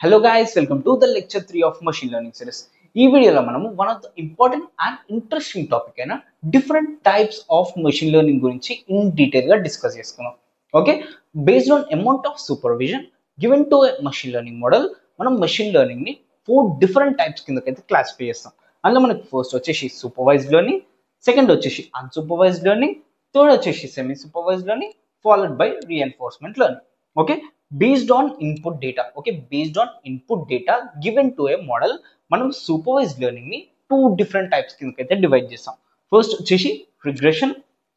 Hello guys, welcome to the lecture 3 of machine learning series. ఈ వీడియోలో మనము one of the important and interesting topic అయిన different types of machine learning గురించి in detail గా discuss చేసుకున్నాం. Okay, based on amount of supervision given to machine learning model మనం machine learning ని 4 different types కిందకైతే classify చేస్తాం. అందులో మనకి first వచ్చేసి సూపర్వైజ్డ్ లెర్నింగ్, సెకండ్ వచ్చేసి అన్సూపర్వైజ్డ్ లెర్నింగ్, థర్డ్ వచ్చేసి semi supervised learning, followed by reinforcement learning. Okay, based on input data. Okay, based on input data given to a model మనం supervised learning ని 2 different types కిందకైతే divide చేస్తాం. First వచ్చేసి regression,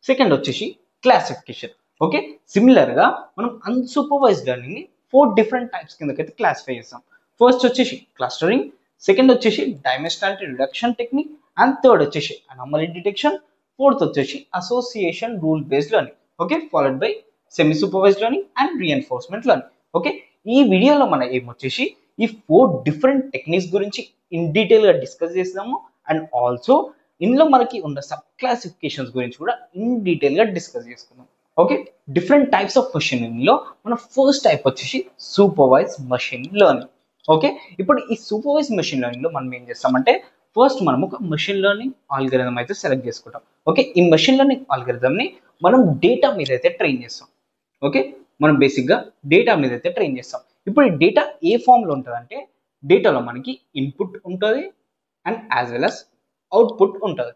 second వచ్చేసి classification. Okay, similar గా మనం unsupervised learning ని 4 different types కిందకైతే classify చేస్తాం. First వచ్చేసి క్లస్టరింగ్, సెకండ్ వచ్చేసి dimensionality reduction technique, and third వచ్చేసి అనామలీ డిటెక్షన్, ఫోర్త్ వచ్చేసి association rule based learning. Okay, followed by semi supervised learning and reinforcement learning. Okay, ఈ వీడియోలో మనం ఏమొచ్చేసి ఈ 4 డిఫరెంట్ టెక్నిక్స్ గురించి ఇన్ డీటెయిల్ గా డిస్కస్ చేస్తాము. అండ్ ఆల్సో ఇందులో మనకి ఉన్న సబ్ క్లాసిఫికేషన్స్ గురించి కూడా ఇన్ డీటెయిల్ గా డిస్కస్ చేసుకుందాం. Okay, different types of machine learning లో మన ఫస్ట్ టైప్ వచ్చేసి సూపర్వైజ్ మెషిన్ లెర్నింగ్. ఓకే, ఇప్పుడు ఈ సూపర్వైజ్ మెషిన్ లెర్నింగ్ లో మనం ఏం చేస్తామంటే ఫస్ట్ మనం ఒక మెషిన్ లెర్నింగ్ ఆల్గరిథం అయితే సెలెక్ట్ చేసుకుంటాం. ఓకే, ఈ మెషిన్ లెర్నింగ్ ఆల్గరిథం ని మనం డేటా మీద అయితే ట్రైన్ చేస్తాం. ఓకే, మనం బేసిక్గా డేటా మీద అయితే ట్రైన్ చేస్తాం. ఇప్పుడు ఈ డేటా ఏ ఫామ్లో ఉంటుంది అంటే డేటాలో మనకి ఇన్పుట్ ఉంటుంది and as well as output ఉంటుంది.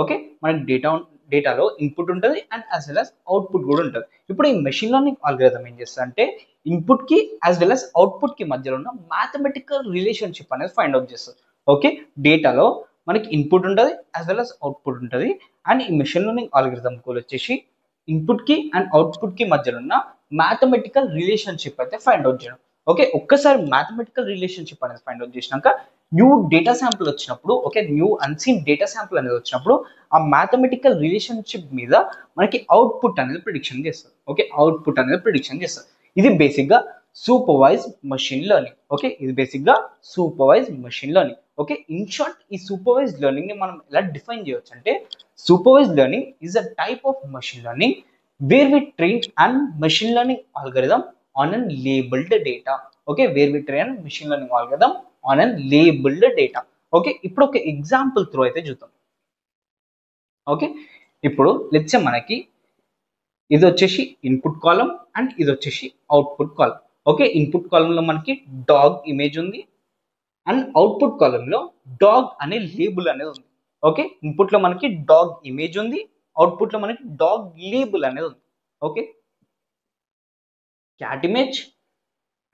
ఓకే, మనకి డేటాలో ఇన్పుట్ ఉంటుంది and as well as output కూడా ఉంటుంది. ఇప్పుడు ఈ మెషిన్ లెర్నింగ్ ఆల్గరిథం ఏం చేస్తుంది అంటే ఇన్పుట్ కి యాజ్ వెల్ అస్ అవుట్పుట్ కి మధ్యలో ఉన్న మ్యాథమెటికల్ రిలేషన్షిప్ అనేది ఫైండ్ అవుట్ చేస్తుంది. ఓకే, డేటాలో మనకి ఇన్పుట్ ఉంటుంది యాజ్ వెల్ అస్ అవుట్పుట్ ఉంటుంది. అండ్ ఈ మెషిన్ లెర్నింగ్ ఆల్గరిథం గోల్ వచ్చేసి ఇన్పుట్ కి అండ్ అవుట్పుట్ కి మధ్యలో ఉన్న మ్యాథమెటికల్ రిలేషన్షిప్ అయితే ఫైండ్ అవుట్ చేయడం. ఓకే, ఒక్కసారి మ్యాథమెటికల్ రిలేషన్షిప్ అనేది ఫైండ్ అవుట్ చేసినాక న్యూ డేటా శాంపుల్ వచ్చినప్పుడు, okay, new unseen data sample అనేది వచ్చినప్పుడు ఆ మ్యాథమెటికల్ రిలేషన్షిప్ మీద మనకి అవుట్పుట్ అనేది ప్రిడిక్షన్ చేస్తారు. ఓకే, అవుట్పుట్ అనేది ప్రిడిక్షన్ చేస్తారు. ఇది బేసిక్ గా సూపర్వైజ్ మెషిన్ లెర్నింగ్. ఓకే, ఇది బేసిక్ గా supervise machine learning. Okay, in short ఈ సూపర్వైజ్ లెర్నింగ్ ని మనం ఎలా డిఫైన్ చేయొచ్చు అంటే supervised learning is a type of machine learning where we train an machine learning algorithm on a labeled data. Okay, where we train machine learning algorithm on a labeled data. Okay, ఇప్పుడు ఒక example through అయితే చూద్దాం. Okay, ఇప్పుడు let's say మనకి ఇది వచ్చేసి input column and ఇది వచ్చేసి అవుట్పుట్ కాలం. ఓకే, ఇన్పుట్ కాలంలో మనకి డాగ్ ఇమేజ్ ఉంది అండ్ అవుట్పుట్ కాలంలో డాగ్ అనే లేబుల్ అనేది ఉంది. ఓకే, ఇన్పుట్ లో మనకి డాగ్ ఇమేజ్ ఉంది, అవుట్పుట్ లో మనకి డాగ్ లేబుల్ అనేది ఉంది. Okay, cat image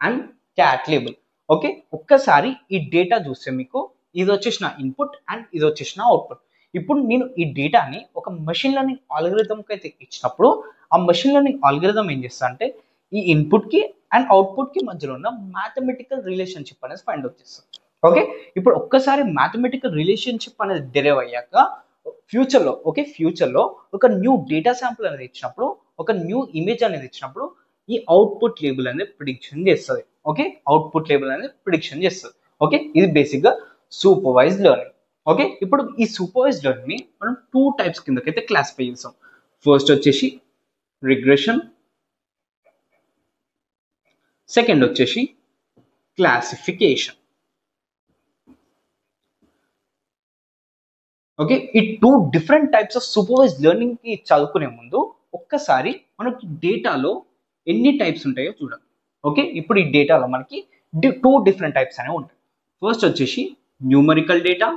and cat label. Okay, ఒక్కసారి ఈ డేటా చూస్తే మీకు ఇది వచ్చేసిన ఇన్పుట్ అండ్ ఇది వచ్చేసిన అవుట్పుట్. ఇప్పుడు నేను ఈ డేటాని ఒక మెషిన్ లెర్నింగ్ ఆల్గరిథంకి అయితే ఇచ్చినప్పుడు ఆ మెషిన్ లెర్నింగ్ ఆల్గరిథం ఏం చేస్తా అంటే ఈ ఇన్పుట్ కి అండ్ అవుట్పుట్ కి మధ్యలో ఉన్న మ్యాథమెటికల్ రిలేషన్షిప్ అనేది ఫైండ్ అవుట్ చేస్తుంది. ఓకే, ఇప్పుడు ఒక్కసారి మ్యాథమెటికల్ రిలేషన్షిప్ అనేది డెరైవ్ అయ్యాక ఫ్యూచర్ లో, ఓకే, ఫ్యూచర్ లో ఒక న్యూ డేటా శాంపుల్ అనేది ఇచ్చినప్పుడు, ఒక న్యూ ఇమేజ్ అనేది ఇచ్చినప్పుడు ఈ అవుట్పుట్ లేబుల్ అనేది ప్రిడిక్షన్ చేస్తుంది. ఓకే, అవుట్పుట్ లేబుల్ అనేది ప్రిడిక్షన్ చేస్తుంది. ఓకే, ఇది బేసిక్ గా సూపర్వైజ్ లెర్నింగ్. ఓకే, ఇప్పుడు ఈ సూపర్వైజ్ లెర్నింగ్ ని మనం 2 టైప్స్ కిందకైతే క్లాసిఫై చేస్తాం. ఫస్ట్ వచ్చేసి రిగ్రెషన్, సెకండ్ వచ్చేసి క్లాసిఫికేషన్. ఓకే, ఈ 2 different types of supervise learning కి చదువుకునే ముందు ఒక్కసారి మనకి డేటాలో ఎన్ని టైప్స్ ఉంటాయో చూడండి. ఓకే, ఇప్పుడు ఈ డేటాలో మనకి 2 డిఫరెంట్ టైప్స్ అనేవి ఉంటాయి. ఫస్ట్ వచ్చేసి న్యూమరికల్ డేటా,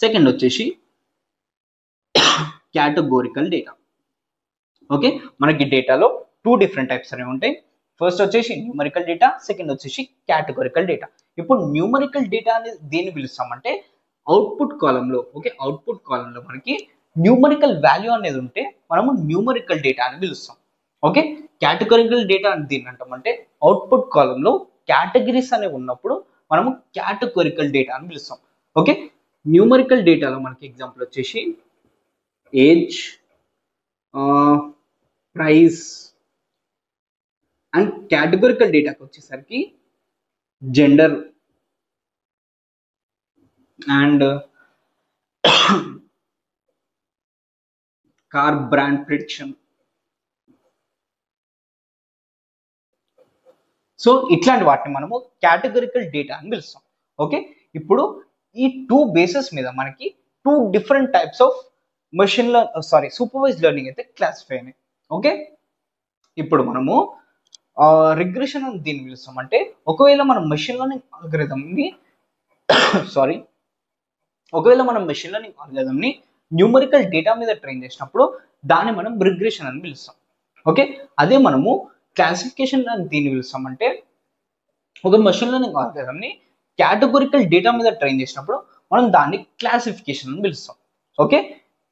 సెకండ్ వచ్చేసి కేటగోరికల్ డేటా. ఓకే, మనకి డేటాలో 2 డిఫరెంట్ టైప్స్ అనేవి ఉంటాయి. ఫస్ట్ వచ్చేసి న్యూమరికల్ డేటా, సెకండ్ వచ్చేసి కేటగోరికల్ డేటా. ఇప్పుడు న్యూమరికల్ డేటా అనేది దేన్ని పిలుస్తామంటే అవుట్పుట్ కాలంలో, ఓకే, అవుట్పుట్ కాలంలో మనకి న్యూమరికల్ వాల్యూ అనేది ఉంటే మనము న్యూమరికల్ డేటా అని పిలుస్తాం. ఓకే, కేటగోరికల్ డేటా అని దీన్ని అంటామంటే అవుట్పుట్ కాలంలో కేటగిరీస్ అనేవి ఉన్నప్పుడు మనము కేటగోరికల్ డేటా అని పిలుస్తాం. ఓకే, న్యూమరికల్ డేటాలో మనకి ఎగ్జాంపుల్ వచ్చేసి ఏజ్, ప్రైస్, అండ్ కేటగోరికల్ డేటాకి వచ్చేసరికి gender and car brand prediction, so ఇట్లాంటి వాటిని మనము కేటగిరికల్ డేటా అని పిలుస్తాం. ఓకే, ఇప్పుడు ఈ టూ బేసెస్ మీద మనకి two different types of machine supervise learning అయితే క్లాసిఫై అయినాయి. ఓకే, ఇప్పుడు మనము రిగ్రెషన్ అని దీన్ని పిలుస్తాం. అంటే ఒకవేళ మనం మెషిన్ లెర్నింగ్ అల్గోరిథంని సారీ ఒకవేళ మనం మెషిన్ లెర్నింగ్ అల్గోరిథంని న్యూమరికల్ డేటా మీద ట్రైన్ చేసినప్పుడు దాన్ని మనం రిగ్రెషన్ అని పిలుస్తాం. ఓకే, అదే మనము క్లాసిఫికేషన్ అని దీన్ని పిలుస్తాం. అంటే ఒక మెషిన్ లెర్నింగ్ అల్గోరిథంని కేటగోరికల్ డేటా మీద ట్రైన్ చేసినప్పుడు మనం దాన్ని క్లాసిఫికేషన్ అని పిలుస్తాం. ఓకే,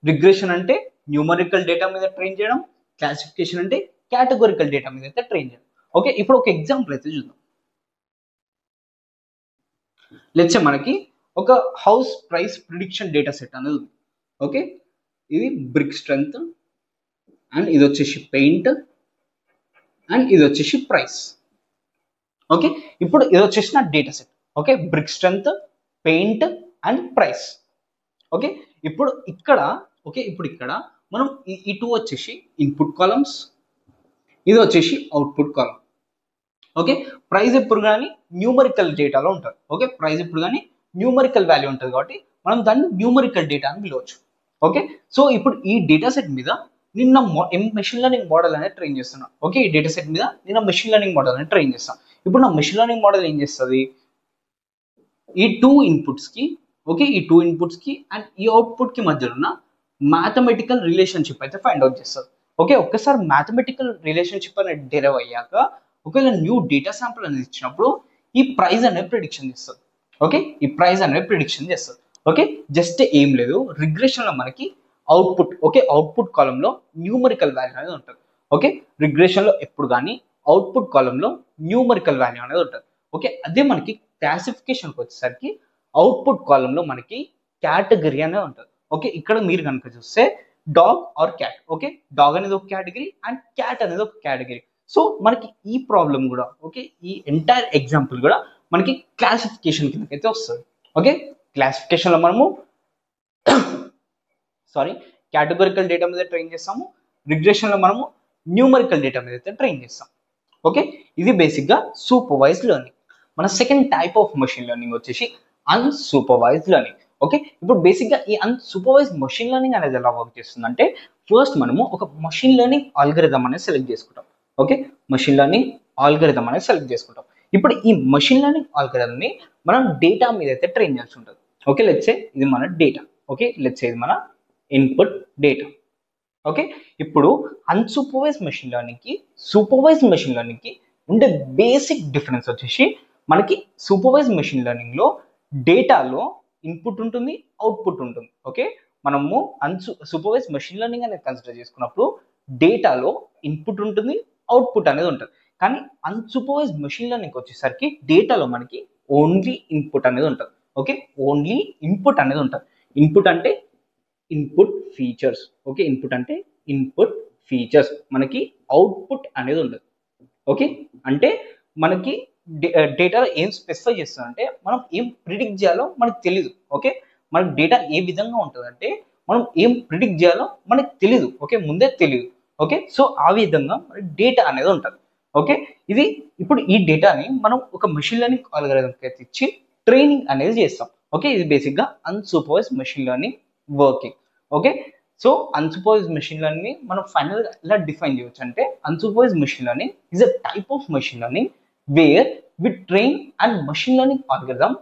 రిగ్రెషన్ అంటే న్యూమరికల్ డేటా మీద ట్రైన్ చేయడం, క్లాసిఫికేషన్ అంటే కేటగోరికల్ డేటా మీద అయితే ట్రైన్ చేయడం. ఓకే, ఇప్పుడు ఒక ఎగ్జాంపుల్ అయితే చూద్దాం. లెట్స్ మనకి ఒక house price prediction data set అనేది ఉంది. ఓకే, ఇది బ్రిక్ స్ట్రెంత్ అండ్ ఇది వచ్చేసి పెయింట్ అండ్ ఇది వచ్చేసి ప్రైస్. ఓకే, ఇప్పుడు ఇది వచ్చేసి నా data set. Okay, brick strength, paint and price. Okay, ఇప్పుడు ఇక్కడ మనం ఈ టూ వచ్చేసి ఇన్పుట్ కాలమ్స్, ఇది వచ్చేసి అవుట్పుట్ కాలమ్. ఓకే, ప్రైస్ ఎప్పుడు కానీ న్యూమరికల్ డేటాలో ఉంటుంది. ఓకే, ప్రైస్ ఎప్పుడు కానీ న్యూమరికల్ వాల్యూ ఉంటుంది కాబట్టి మనం దాన్ని న్యూమరికల్ డేటా అని పిలవచ్చు. ఓకే, సో ఇప్పుడు ఈ డేటా సెట్ మీద నిన్న మెషిన్ లెర్నింగ్ మోడల్ అనేది ట్రైన్ చేస్తున్నాను. ఓకే, ఈ డేటా సెట్ మీద నేను మెషిన్ లెర్నింగ్ మోడల్ అనేది ట్రైన్ చేస్తాను. ఇప్పుడు నా మెషిన్ లెర్నింగ్ మోడల్ ఏం చేస్తుంది, ఈ టూ ఇన్పుట్స్కి అండ్ ఈ అవుట్పుట్కి మధ్యలో ఉన్న మ్యాథమెటికల్ రిలేషన్షిప్ అయితే ఫైండ్ అవుట్ చేస్తుంది. ఓకే, ఒక్కసారి మ్యాథమెటికల్ రిలేషన్షిప్ అనేది డెరైవ్ అయ్యాక ఒకవేళ న్యూ డేటా శాంపుల్ అనేది ఇచ్చినప్పుడు ఈ ప్రైస్ అనేది ప్రిడిక్షన్ చేస్తుంది. ఓకే, ఈ ప్రైస్ అనేది ప్రిడిక్షన్ చేస్తుంది. ఓకే, జస్ట్ ఏం లేదు, రిగ్రెషన్లో మనకి అవుట్పుట్ కాలంలో న్యూమరికల్ వాల్యూ అనేది ఉంటుంది. ఓకే, రిగ్రెషన్లో ఎప్పుడు కానీ అవుట్పుట్ కాలంలో న్యూమరికల్ వాల్యూ అనేది ఉంటుంది. ఓకే, అదే మనకి క్లాసిఫికేషన్కి వచ్చేసరికి అవుట్పుట్ కాలంలో మనకి కేటగిరీ అనేది ఉంటుంది. ఓకే, ఇక్కడ మీరు కనుక చూస్తే dog or cat. Okay, dog అనేది ఒక కేటగిరీ అండ్ క్యాట్ అనేది ఒక కేటగిరీ. సో మనకి ఈ ప్రాబ్లం కూడా ఈ ఎంటైర్ ఎగ్జాంపుల్ కూడా మనకి క్లాసిఫికేషన్ కిందకైతే వస్తుంది. ఓకే, క్లాసిఫికేషన్లో మనము కేటగోరికల్ డేటా మీద ట్రైన్ చేస్తాము, రిగ్రెషన్లో మనము న్యూమరికల్ డేటా మీద అయితే ట్రైన్ చేస్తాం. ఓకే, ఇది బేసిక్గా సూపర్వైజ్డ్ లెర్నింగ్. మన second type of machine learning వచ్చేసి అన్సూపర్వైజ్డ్ లెర్నింగ్. ఓకే, ఇప్పుడు బేసిక్గా ఈ అన్సూపర్వైజ్డ్ మెషిన్ లెర్నింగ్ అనేది ఎలా వర్క్ చేస్తుందంటే ఫస్ట్ మనము ఒక మెషిన్ లెర్నింగ్ ఆల్గరిథం అనేది సెలెక్ట్ చేసుకుంటాం. ఓకే, మెషిన్ లెర్నింగ్ ఆల్గరిథం అనేది సెలెక్ట్ చేసుకుంటాం. ఇప్పుడు ఈ మెషిన్ లెర్నింగ్ ఆల్గరిథంని మనం డేటా మీద అయితే ట్రైన్ చేయాల్సి ఉంటుంది. ఓకే, లెట్స్ సే ఇది మన డేటా. ఓకే, లెట్స్ సే ఇది మన ఇన్పుట్ డేటా. ఓకే, ఇప్పుడు అన్సూపర్వైజ్డ్ మెషిన్ లెర్నింగ్కి సూపర్వైజ్డ్ మెషిన్ లెర్నింగ్కి ఉండే బేసిక్ డిఫరెన్స్ వచ్చేసి మనకి సూపర్వైజ్డ్ మెషిన్ లెర్నింగ్లో డేటాలో ఇన్పుట్ ఉంటుంది, అవుట్పుట్ ఉంటుంది. ఓకే, మనము సూపర్వైజ్డ్ మెషిన్ లెర్నింగ్ అనేది కన్సిడర్ చేసుకున్నప్పుడు డేటాలో ఇన్పుట్ ఉంటుంది, అవుట్పుట్ అనేది ఉంటుంది. కానీ అన్సూపర్వైజ్డ్ మెషిన్ లెర్నింగ్ వచ్చేసరికి డేటాలో మనకి ఓన్లీ ఇన్పుట్ అనేది ఉంటుంది. ఓకే, ఓన్లీ ఇన్పుట్ అనేది ఉంటుంది. ఇన్పుట్ అంటే ఇన్పుట్ ఫీచర్స్. ఓకే, ఇన్పుట్ అంటే ఇన్పుట్ ఫీచర్స్, మనకి అవుట్పుట్ అనేది ఉండదు. ఓకే, అంటే మనకి డేటాలో ఏం స్పెసిఫై చేస్తుందంటే మనం ఏం ప్రిడిక్ట్ చేయాలో మనకు తెలియదు. ఓకే, మనకి డేటా ఏ విధంగా ఉంటుందంటే మనం ఏం ప్రిడిక్ట్ చేయాలో మనకు తెలియదు. ఓకే, ముందే తెలియదు. ఓకే, సో ఆ విధంగా డేటా అనేది ఉంటుంది. ఓకే, ఇది ఇప్పుడు ఈ డేటాని మనం ఒక మెషిన్ లెర్నింగ్ అల్గోరిథంకి అయితే ఇచ్చి ట్రైనింగ్ అనేది చేస్తాం. ఓకే, ఇది బేసిక్గా unsupervised machine learning working. Okay, so unsupervised machine learning మనం ఫైనల్గా ఎలా డిఫైన్ చేయవచ్చు అంటే unsupervised machine learning is a type of machine learning where we train and machine learning algorithm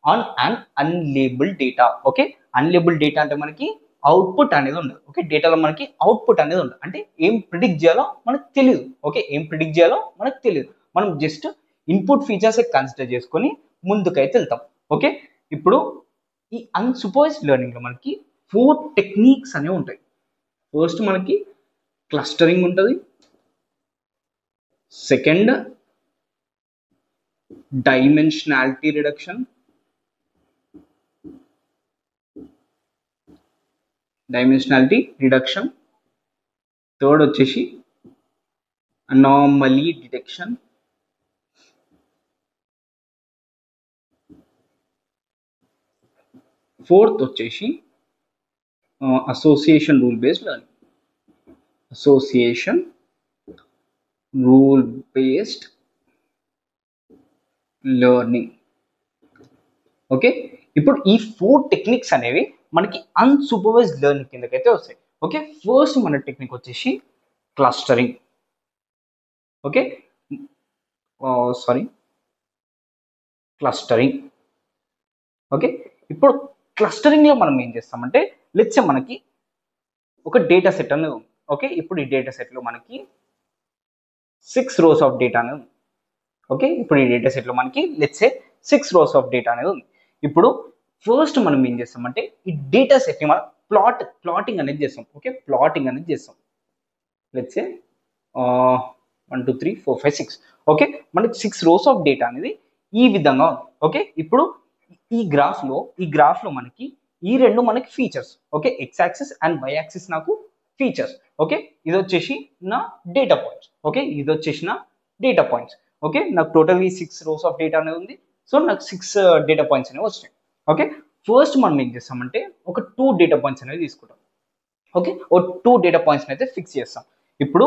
on and unlabelled data. Okay, unlabelled data అంటే మనకి output అనేది ఉండదు. Okay, డేటాలో మనకి అవుట్పుట్ అనేది ఉండదు. అంటే ఏం ప్రిడిక్ట్ చేయాలో మనకు తెలియదు. ఓకే, ఏం ప్రిడిక్ట్ చేయాలో మనకు తెలియదు. మనం జస్ట్ ఇన్పుట్ ఫీచర్స్ కన్సిడర్ చేసుకొని ముందుకైతే వెళ్తాం. ఓకే, ఇప్పుడు ఈ అన్సూపర్వైజ్డ్ లెర్నింగ్లో మనకి 4 టెక్నిక్స్ అనేవి ఉంటాయి. ఫస్ట్ మనకి క్లస్టరింగ్ ఉంటుంది, సెకండ్ డైమెన్షనాలిటీ రిడక్షన్, థర్డ్ వచ్చేసి అనామలీ డిటెక్షన్, ఫోర్త్ వచ్చేసి association rule based learning. Association rule based learning. Okay, ఇప్పుడు ఈ 4 టెక్నిక్స్ అనేవి మనకి అన్సూపర్వైజ్డ్ లెర్నింగ్ కిందకైతే వస్తాయి. ఓకే, ఫస్ట్ మన టెక్నిక్ వచ్చేసి clustering. Okay, sorry, clustering. Okay, ఇప్పుడు క్లస్టరింగ్ లో మనం ఏం చేస్తామంటే, లెట్స్ సే మనకి ఒక డేటా సెట్ అనేది ఉంది. ఓకే, ఇప్పుడు ఈ డేటా సెట్ లో మనకి 6 rows ఆఫ్ డేటా అనేది ఉంది. ఓకే, ఇప్పుడు ఈ డేటా సెట్ లో మనకి let's say 6 rows of data అనేది ఉంది. ఇప్పుడు ఫస్ట్ మనం ఏం చేస్తామంటే, ఈ డేటా సెట్ ని మనం ప్లాటింగ్ అనేది చేస్తాం. ఓకే, ప్లాటింగ్ అనేది చేస్తాం. Let's say 1 2 3 4 5 6. ఓకే, మనకి 6 rows ఆఫ్ డేటా అనేది ఈ విధంగా ఉంది. ఓకే, ఇప్పుడు ఈ గ్రాఫ్ లో మనకి ఈ రెండు మనకి features. Okay, X axis and Y axis నాకు ఫీచర్స్. ఓకే, ఇది వచ్చేసి నా డేటా పాయింట్స్. ఓకే, ఇది వచ్చేసి నా డేటా పాయింట్స్. ఓకే, నాకు టోటల్ 6 rows ఆఫ్ డేటా అనేది ఉంది. సో నాకు 6 డేటా పాయింట్స్ అనేవి వచ్చినాయి. ఓకే, ఫస్ట్ మనం ఏం చేస్తామంటే ఒక 2 డేటా పాయింట్స్ అనేవి తీసుకుంటాం. ఓకే, ఓ 2 డేటా పాయింట్స్ అయితే ఫిక్స్ చేస్తాం. ఇప్పుడు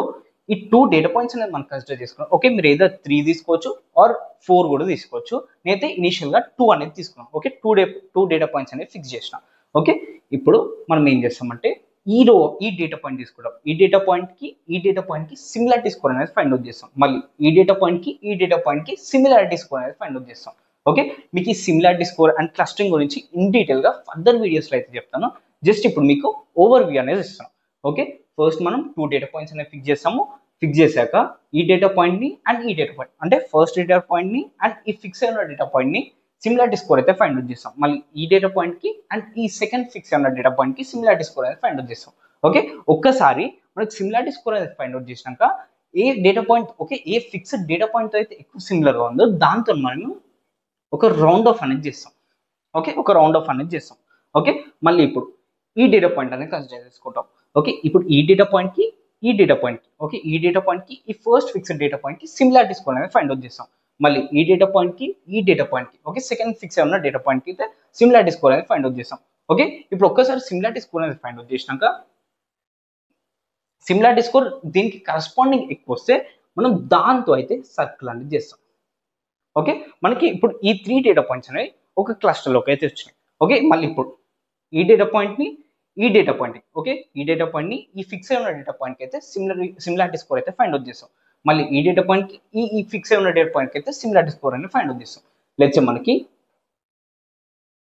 ఈ 2 డేటా పాయింట్స్ అనేది మనం కన్సిడర్ చేసుకున్నాం. ఓకే, మీరు ఏదో 3 తీసుకోవచ్చు ఆర్ 4 కూడా తీసుకోవచ్చు. నేనైతే ఇనిషియల్ గా 2 అనేది తీసుకున్నాం. ఓకే, 2 డేటా పాయింట్స్ అనేది ఫిక్స్ చేసిన. ఓకే, ఇప్పుడు మనం ఏం చేస్తామంటే ఈ డేటా పాయింట్ తీసుకుంటాం. ఈ డేటా పాయింట్ కి సిమిలారిటీ స్కోర్ అనేది ఫైండ్ అవుట్ చేస్తాం. మళ్ళీ ఈ డేటా పాయింట్ కి సిమిలారిటీ స్కోర్ అనేది ఫైండ్ అవుట్ చేస్తాం. ఓకే, మీకు ఈ సిమిలారిటీ స్కోర్ అండ్ క్లస్టరింగ్ గురించి ఇన్ డీటెయిల్ గా ఫర్దర్ వీడియోస్ లో అయితే చెప్తాను. జస్ట్ ఇప్పుడు మీకు ఓవర్ వ్యూ అనేది ఇస్తాను. ఓకే, ఫస్ట్ మనం 2 డేటా పాయింట్స్ అనేది ఫిక్స్ చేస్తాము. ఫిక్స్ చేశాక ఈ డేటా పాయింట్ ని అండ్ ఈ డేటా పాయింట్ అంటే ఫస్ట్ డేటా పాయింట్ ని అండ్ ఈ ఫిక్స్ అయిన డేటా పాయింట్ ని సిమిలారిటీ స్కోర్ అయితే ఫైండ్ అవుట్ చేస్తాం. మళ్ళీ ఈ డేటా పాయింట్ కి అండ్ ఈ సెకండ్ ఫిక్స్ అయిన డేటా పాయింట్ కి సిమిలారిటీ స్కోర్ అనేది ఫైండ్ అవుట్ చేస్తాం. ఓకే, ఒక్కసారి మనకి సిమిలారిటీ స్కోర్ అనేది ఫైండ్ అవుట్ చేసినాక ఏ డేటా పాయింట్ ఏ ఫిక్స్డ్ డేటా పాయింట్ అయితే ఎక్కువ సిమిలర్ గా ఉందో దాంతో మనం ఒక రౌండ్ ఆఫ్ అనేది చేస్తాం. ఓకే, ఒక రౌండ్ ఆఫ్ అనేది చేస్తాం. ఓకే, మళ్ళీ ఇప్పుడు ఈ డేటా పాయింట్ అనేది కన్సిడర్ చేసుకుంటాం. ఓకే, ఇప్పుడు ఈ డేటా పాయింట్ కి ఓకే, ఈ డేటా పాయింట్ కి ఈ ఫస్ట్ ఫిక్స్డ్ డేటా పాయింట్ కి సిమిలారిటీ స్కోర్ అనేది ఫైండ్ అవుట్ చేస్తాం. మళ్ళీ ఈ డేటా పాయింట్ కి ఓకే, సెకండ్ ఫిక్స్ ఉన్న డేటా పాయింట్ కి అయితే సిమిలారిటీ స్కోర్ అనేది ఫైండ్ అవుట్ చేస్తాం. ఓకే, ఇప్పుడు ఒక్కసారి సిమిలారిటీ స్కోర్ అనేది ఫైండ్ అవుట్ చేసినాక సిమిలారిటీ స్కోర్ దీనికి కరస్పాండింగ్ ఎక్కువ వస్తే మనం దాంతో అయితే సర్కిల్ అనేది చేస్తాం. ఓకే, మనకి ఇప్పుడు ఈ 3 డేటా పాయింట్స్ అనేవి ఒక క్లస్టర్లోకి అయితే వచ్చినాయి. ఓకే, మళ్ళీ ఇప్పుడు ఈ డేటా పాయింట్ ని ఓకే, ఈ డేటా పాయింట్ ని ఈ ఫిక్స్ అయిన డేటా పాయింట్ కి అయితే సిమిలారిటీ స్కోర్ అయితే ఫైండ్ అవుట్ చేస్తాం. మళ్ళీ ఈ డేటా పాయింట్ కి ఈ ఫిక్స్ అయిన డేటా పాయింట్ కి అయితే సిమిలారిటీ స్కోర్ అనేది ఫైండ్ అవుట్ చేస్తాం. లేకపోతే మనకి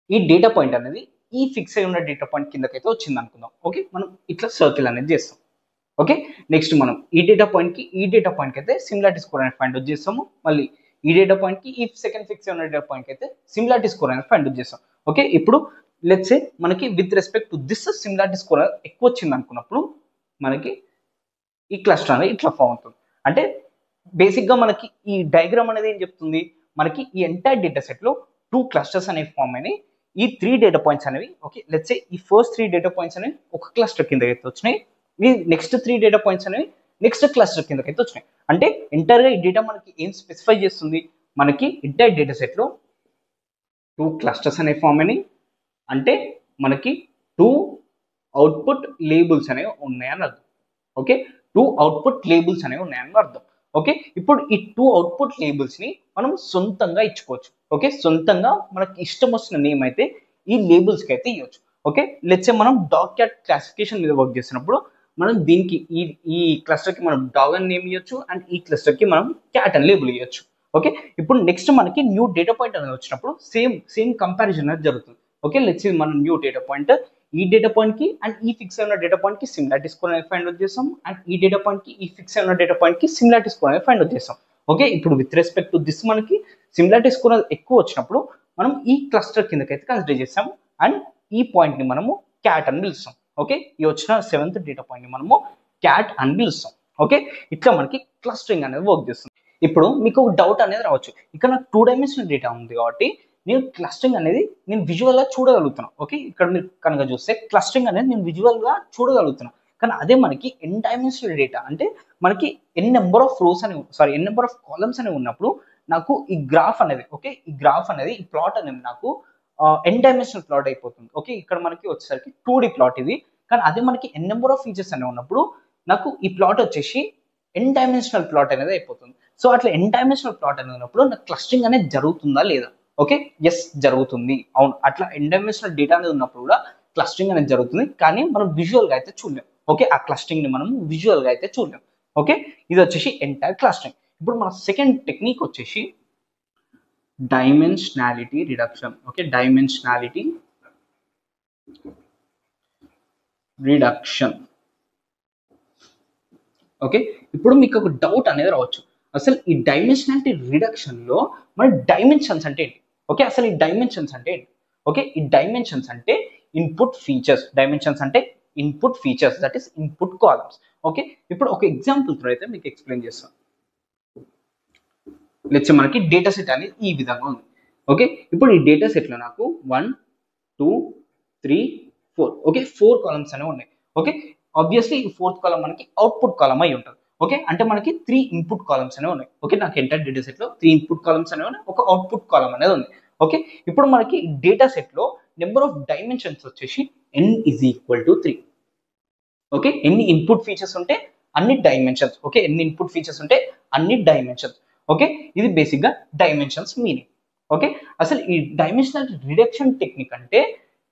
ఈ డేటా పాయింట్ అనేది ఈ ఫిక్స్ అయి ఉన్న డేటా పాయింట్ కిందకైతే వచ్చింది అనుకుందాం. ఓకే, మనం ఇట్లా సర్కిల్ అనేది చేస్తాం. ఓకే, నెక్స్ట్ మనం ఈ డేటా పాయింట్ కి అయితే సిమిలారిటీ స్కోర్ అనేది ఫైండ్ అవుట్ చేస్తాము. మళ్ళీ ఈ డేటా పాయింట్ కి ఈ సెకండ్ ఫిక్స్ ఉన్న డేటా పాయింట్ కి అయితే సిమిలారిటీ స్కోర్ అనేది ఫైండ్ అవుట్ చేస్తాం. ఓకే, ఇప్పుడు లెట్స్ సే మనకి with respect to this similarity score ఎక్కువ వచ్చింది అనుకున్నప్పుడు మనకి ఈ క్లస్టర్ అనేది ఇట్లా ఫామ్ అవుతుంది. అంటే బేసిక్ గా మనకి ఈ డయాగ్రామ్ అనేది ఏం చెప్తుంది, మనకి ఈ ఎంటైర్ డేటా సెట్ లో 2 క్లస్టర్స్ అనేవి ఫామ్ అయినాయి. ఈ 3 డేటా పాయింట్స్ అనేవి ఓకే, లెట్స్ సే ఈ ఫస్ట్ 3 డేటా పాయింట్స్ అనేవి ఒక క్లస్టర్ కింద అయితే వచ్చినాయి. ఈ నెక్స్ట్ 3 డేటా పాయింట్స్ అనేవి నెక్స్ట్ క్లస్టర్ కిందకైతే వచ్చినాయి. అంటే ఎంటైర్ గా ఈ డేటా మనకి ఏం స్పెసిఫై చేస్తుంది, మనకి ఎంటైర్ డేటా సెట్ లో 2 క్లస్టర్స్ అనేవి ఫామ్ అయినాయి. అంటే మనకి 2 అవుట్పుట్ లేబుల్స్ అనేవి ఉన్నాయని అర్థం. ఓకే, 2 అవుట్పుట్ లేబుల్స్ అనేవి ఉన్నాయని అర్థం. ఓకే, ఇప్పుడు ఈ 2 అవుట్పుట్ లేబుల్స్ ని మనం సొంతంగా ఇచ్చుకోవచ్చు. ఓకే, సొంతంగా మనకి ఇష్టం వచ్చిన నేమ్ అయితే ఈ లేబుల్స్ కి అయితే ఇవ్వచ్చు. ఓకే, లెట్స్ మనం డాగ్ క్యాట్ క్లాసిఫికేషన్ మీద వర్క్ చేసినప్పుడు మనం దీనికి ఈ క్లస్టర్ కి మనం డాగ్ అని నేమ్ ఇవ్వచ్చు అండ్ ఈ క్లస్టర్ కి మనం క్యాట్ అని లేబుల్ ఇవ్వచ్చు. ఓకే, ఇప్పుడు నెక్స్ట్ మనకి న్యూ డేటా పాయింట్ అనేది వచ్చినప్పుడు సేమ్ కంపారిజన్ అనేది జరుగుతుంది. ఓకే, లెట్స్ మనం న్యూ డేటా పాయింట్ ఈ డేటా పాయింట్ కి అండ్ ఈ ఫిక్స్ అయిన డేటా పాయింట్ కి సిమిలారిటీ స్కోర్ అనేది ఫైండ్ అవుట్ చేస్తాం. అండ్ ఈ డేటా పాయింట్ కి ఈ ఫిక్స్ అయిన డేటా పాయింట్ కి సిమిలారిటీ స్కోర్ అనేది ఫైండ్ అవుట్ చేస్తాం. ఓకే, ఇప్పుడు విత్ రెస్పెక్ట్ టు దిస్ మనకి సిమిలారిటీ స్కోర్ ఎక్కువ వచ్చినప్పుడు మనం ఈ క్లస్టర్ కిందకైతే కన్సిడర్ చేస్తాం అండ్ ఈ పాయింట్ ని మనము క్యాట్ అని పిలుస్తాం. ఓకే, ఈ వచ్చిన 7th డేటా పాయింట్ ని మనము క్యాట్ అని పిలుస్తాం. ఓకే, ఇట్లా మనకి క్లస్టరింగ్ అనేది వర్క్ చేస్తుంది. ఇప్పుడు మీకు ఒక డౌట్ అనేది రావచ్చు, ఇక్కడ నాకు 2 డైమెన్షనల్ డేటా ఉంది కాబట్టి నేను క్లస్టరింగ్ అనేది నేను విజువల్ గా చూడగలుగుతున్నాను. ఓకే, ఇక్కడ మీరు కనుక చూస్తే క్లస్టరింగ్ అనేది నేను విజువల్ గా చూడగలుగుతున్నాను. కానీ అదే మనకి ఎన్ డైమెన్షనల్ డేటా అంటే మనకి ఎన్ నెంబర్ ఆఫ్ రోస్ అని ఎన్ నెంబర్ ఆఫ్ కాలమ్స్ అనేవి ఉన్నప్పుడు నాకు ఈ గ్రాఫ్ అనేది ఈ ప్లాట్ అనేది నాకు ఎన్ డైమెన్షనల్ ప్లాట్ అయిపోతుంది. ఓకే, ఇక్కడ మనకి వచ్చేసరికి 2D ప్లాట్ ఇది. కానీ అదే మనకి ఎన్ నెంబర్ ఆఫ్ ఫీచర్స్ అనేవి ఉన్నప్పుడు నాకు ఈ ప్లాట్ వచ్చేసి ఎన్ డైమెన్షనల్ ప్లాట్ అనేది అయిపోతుంది. సో అట్లా n డైమెన్షనల్ ప్లాట్ అని ఉన్నప్పుడు నాకు క్లస్టరింగ్ అనేది జరుగుతుందా లేదా? ఓకే, ఎస్ జరుగుతుంది, అవును. అట్లా n డైమెన్షనల్ డేటా అనేది ఉన్నప్పుడు కూడా క్లస్టరింగ్ అనేది జరుగుతుంది, కానీ మనం విజువల్ గా అయితే చూడలేం. ఓకే, ఆ క్లస్టరింగ్ ని మనం విజువల్ గా అయితే చూడలేం. ఓకే, ఇది వచ్చేసి ఎంటైర్ క్లస్టరింగ్. ఇప్పుడు మన సెకండ్ టెక్నిక్ వచ్చేసి dimensionality reduction. Okay, dimensionality reduction. Okay, ఇప్పుడు మీకు ఒక డౌట్ అనేది రావచ్చు, అసలు ఈ డైమెన్షనాలిటీ రిడక్షన్ లో మన డైమెన్షన్స్ అంటే ఏంటి? ఓకే, అసలు ఈ డైమెన్షన్స్ అంటే ఏంటి? ఓకే, ఈ డైమెన్షన్స్ అంటే ఇన్పుట్ ఫీచర్స్. డైమెన్షన్స్ అంటే input features, that is input columns. Okay, ఇప్పుడు ఒక ఎగ్జాంపుల్ తో అయితే మీకు ఎక్స్ప్లెయిన్ చేస్తాను. లెట్స్ మనకి డేటా సెట్ అనేది ఈ విధంగా ఉంది. ఓకే, ఇప్పుడు ఈ డేటా సెట్ లో నాకు 1 2 3 4 ఓకే 4 కాలమ్స్ అనేవి ఉన్నాయి. ఓకే, ఆబ్వియస్లీ ఈ ఫోర్త్ కాలమ్ మనకి అవుట్పుట్ కాలమ్ అయి ఉంటుంది. ఓకే, అంటే మనకి 3 ఇన్పుట్ కాలమ్స్ అనేవి ఉన్నాయి. ఓకే, నాకు ఎంటైర్ డేటా సెట్ లో 3 ఇన్పుట్ కాలమ్స్ అనేవి ఉన్నాయి, ఒక అవుట్పుట్ కాలమ్ అనేది ఉంది. ఓకే, ఇప్పుడు మనకి డేటా సెట్ లో నెంబర్ ఆఫ్ డైమెన్షన్స్ వచ్చేసి n is equal to 3. Okay, ఎన్ని ఇన్పుట్ ఫీచర్స్ ఉంటే అన్ని డైమెన్షన్స్. ఓకే, ఎన్ని ఇన్పుట్ ఫీచర్స్ ఉంటే అన్ని డైమెన్షన్స్. ఓకే, ఇది బేసిక్ గా డైమెన్షన్స్ మీనింగ్. ఓకే, అసలు ఈ డైమెన్షనల్ రిడక్షన్ టెక్నిక్ అంటే